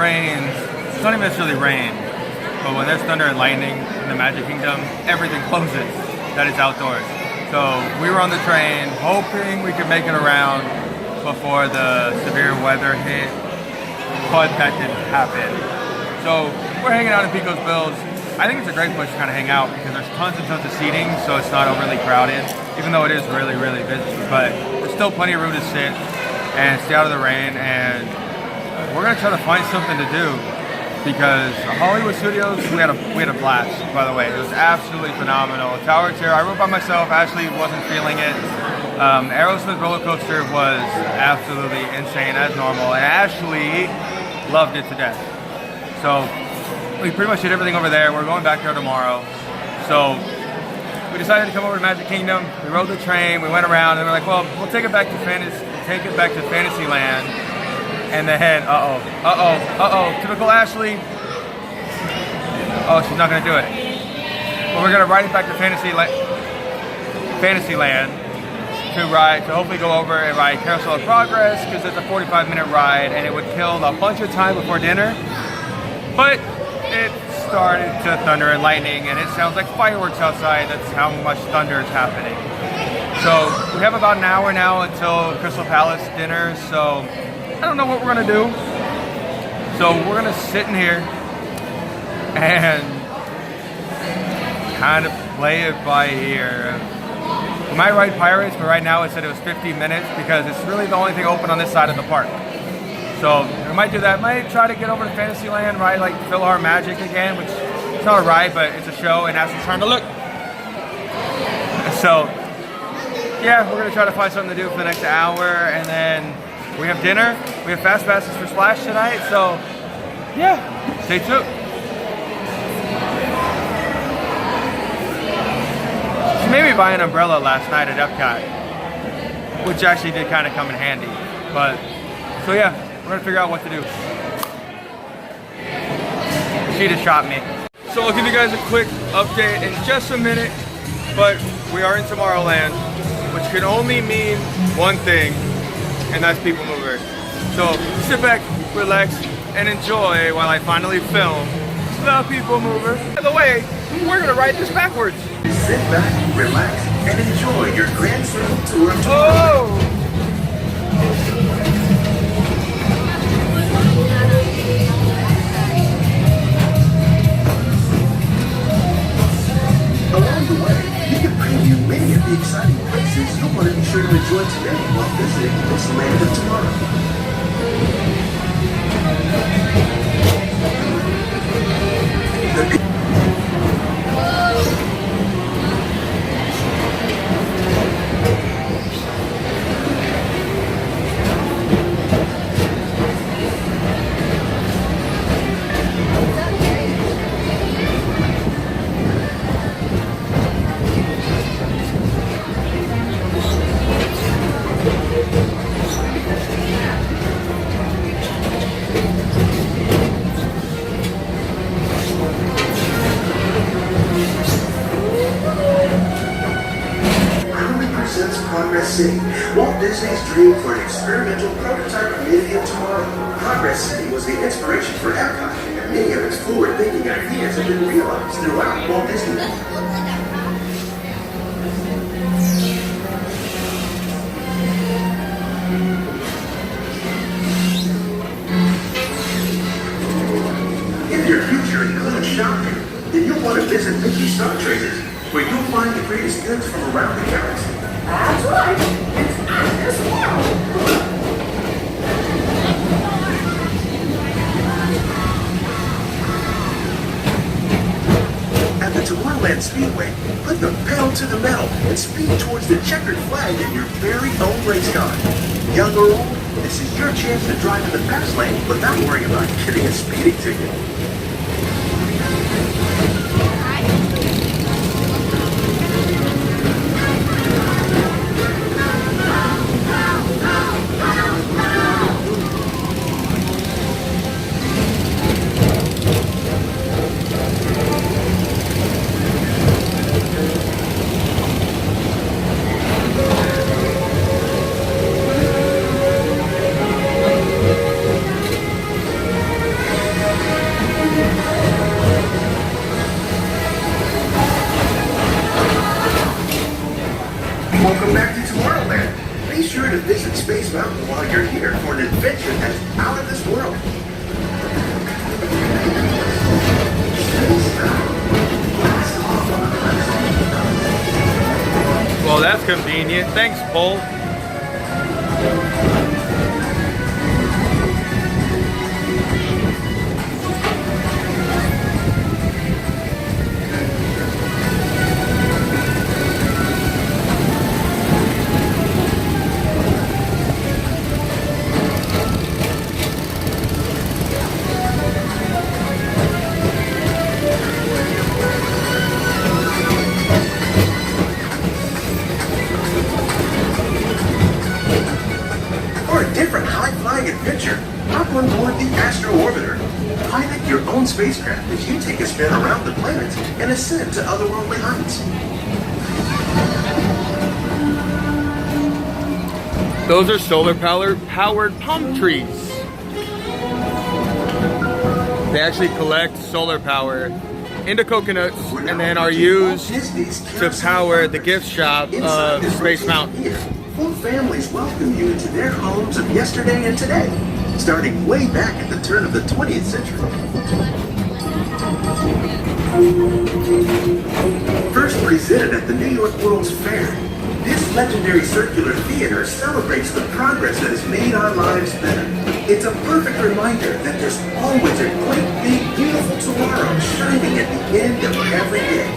rains, it's not even necessarily rain, but when there's thunder and lightning in the Magic Kingdom, everything closes that is outdoors. So we were on the train hoping we could make it around before the severe weather hit, but that didn't happen. So we're hanging out in Pico's Bills. I think it's a great place to kind of hang out because there's tons and tons of seating, so it's not overly crowded, even though it is really, really busy. But there's still plenty of room to sit and stay out of the rain, and we're gonna try to find something to do because Hollywood Studios, we had a blast, by the way. It was absolutely phenomenal. Tower of Terror, I rode by myself. Ashley wasn't feeling it. Aerosmith roller coaster was absolutely insane as normal, and Ashley loved it to death. So we pretty much did everything over there. We're going back there tomorrow. So we decided to come over to Magic Kingdom. We rode the train, we went around, and we're like, well, we'll take it back to Fantasyland. And then, typical Ashley. Oh, she's not gonna do it. But we're gonna ride it back to Fantasyland to hopefully go over and ride Carousel of Progress because it's a 45-minute ride and it would kill a bunch of time before dinner. But it started to thunder and lightning and it sounds like fireworks outside. That's how much thunder is happening. So we have about an hour now until Crystal Palace dinner. So I don't know what we're gonna do. So we're gonna sit in here and kind of play it by ear. We might ride Pirates, but right now it said it was 50 minutes because it's really the only thing open on this side of the park. So we might do that. Might try to get over to Fantasyland, ride like Philhar Magic again, which it's not a ride, but it's a show, and Ashley's trying to look. So yeah, we're gonna try to find something to do for the next hour, and then we have dinner. We have fast passes for Splash tonight, so yeah, stay tuned. She made me buy an umbrella last night at Epcot, which actually did kind of come in handy. But so yeah, we're gonna figure out what to do. She just shot me. So I'll give you guys a quick update in just a minute, but we are in Tomorrowland, which can only mean one thing, and that's Peoplemover. So sit back, relax, and enjoy while I finally film the Peoplemover. By the way, we're gonna ride this backwards. Sit back, relax, and enjoy your Grand Circle Tour of Tomorrowland. Along the way, you can preview many of the exciting places you'll want to be sure to enjoy today while visiting this land of tomorrow. Progress City, Walt Disney's dream for an experimental prototype community of tomorrow. Progress City was the inspiration for Epcot, and many of its forward-thinking ideas have been realized throughout Walt Disney World. If your future includes shopping, then you'll want to visit Mickey Star Traders, where you'll find the greatest goods from around the galaxy. That's right. It's at this world. At the Tomorrowland Speedway, put the pedal to the metal and speed towards the checkered flag in your very own race car. Young or old, this is your chance to drive in the fast lane without worrying about getting a speeding ticket. convenient. Thanks, Bolt. For a different high-flying adventure, hop on board the Astro Orbiter. Pilot your own spacecraft as you take a spin around the planets and ascend to otherworldly heights. Those are solar powered palm trees. They actually collect solar power into coconuts and then are used to power the gift shop of Space Mountain. Full families welcome you into their homes of yesterday and today, starting way back at the turn of the 20th century. First presented at the New York World's Fair, this legendary circular theater celebrates the progress that has made our lives better. It's a perfect reminder that there's always a great, big, beautiful tomorrow shining at the end of every day.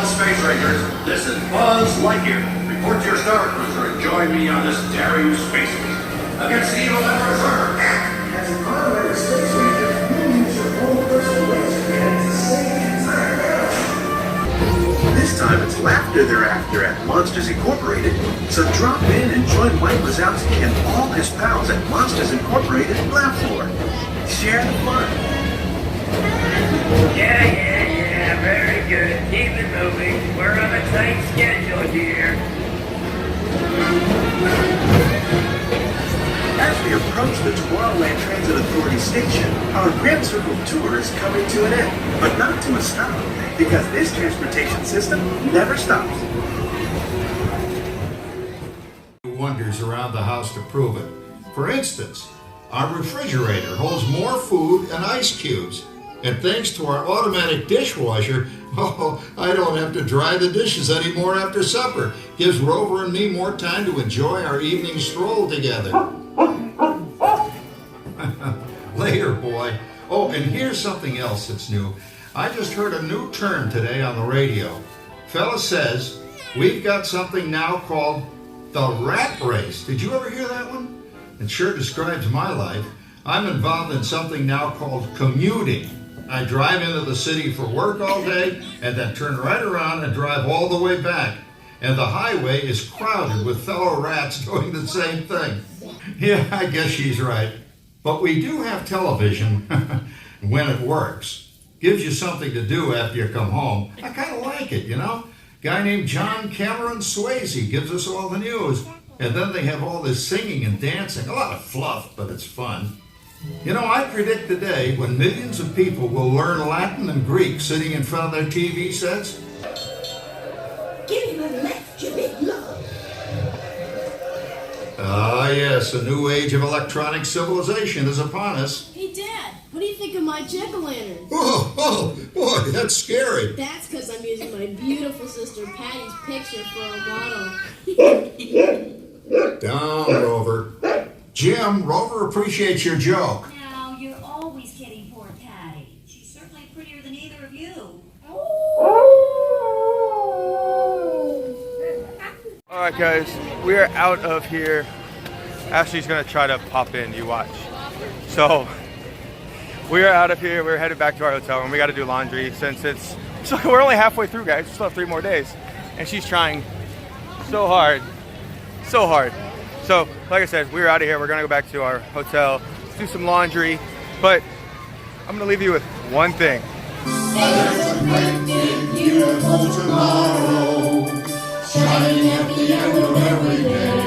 Space Rangers, this is Buzz Lightyear. Report to your Star Cruiser and join me on this daring space mission against the evil Emperor. As an honorary space ranger, you use your own personal laser cannon to save the entire galaxy. This time it's laughter thereafter at Monsters Incorporated, so drop in and join Mike Wazowski and all his pals at Monsters Incorporated Laugh Floor. Share the fun. Yeah, very good. Keep it moving. We're on a tight schedule here. As we approach the Tomorrowland Transit Authority station, our Grand Circle tour is coming to an end, but not to a stop, because this transportation system never stops. Wonders around the house to prove it. For instance, our refrigerator holds more food and ice cubes. And thanks to our automatic dishwasher, I don't have to dry the dishes anymore after supper. Gives Rover and me more time to enjoy our evening stroll together. Later, boy. Oh, and here's something else that's new. I just heard a new term today on the radio. Fella says, we've got something now called the rat race. Did you ever hear that one? It sure describes my life. I'm involved in something now called commuting. I drive into the city for work all day and then turn right around and drive all the way back. And the highway is crowded with fellow rats doing the same thing. Yeah, I guess she's right. But we do have television when it works. Gives you something to do after you come home. I kind of like it, you know? Guy named John Cameron Swayze gives us all the news. And then they have all this singing and dancing. A lot of fluff, but it's fun. You know, I predict the day when millions of people will learn Latin and Greek sitting in front of their TV sets. Give him a left, you big love. Ah, yes, a new age of electronic civilization is upon us. Hey, Dad, what do you think of my jack-o'-lantern? Oh, boy, that's scary. That's because I'm using my beautiful sister Patty's picture for a model. Down, Rover. Jim, Rover appreciates your joke. Now, you're always kidding poor Patty. She's certainly prettier than either of you. Alright guys, we are out of here. Ashley's gonna try to pop in, you watch. So, we are out of here, we're headed back to our hotel and we gotta do laundry since we're only halfway through guys, we still have 3 more days. And she's trying so hard. So, like I said, we're out of here, we're gonna go back to our hotel, do some laundry, but I'm gonna leave you with one thing. There's a great big beautiful tomorrow, shining at the end of every day.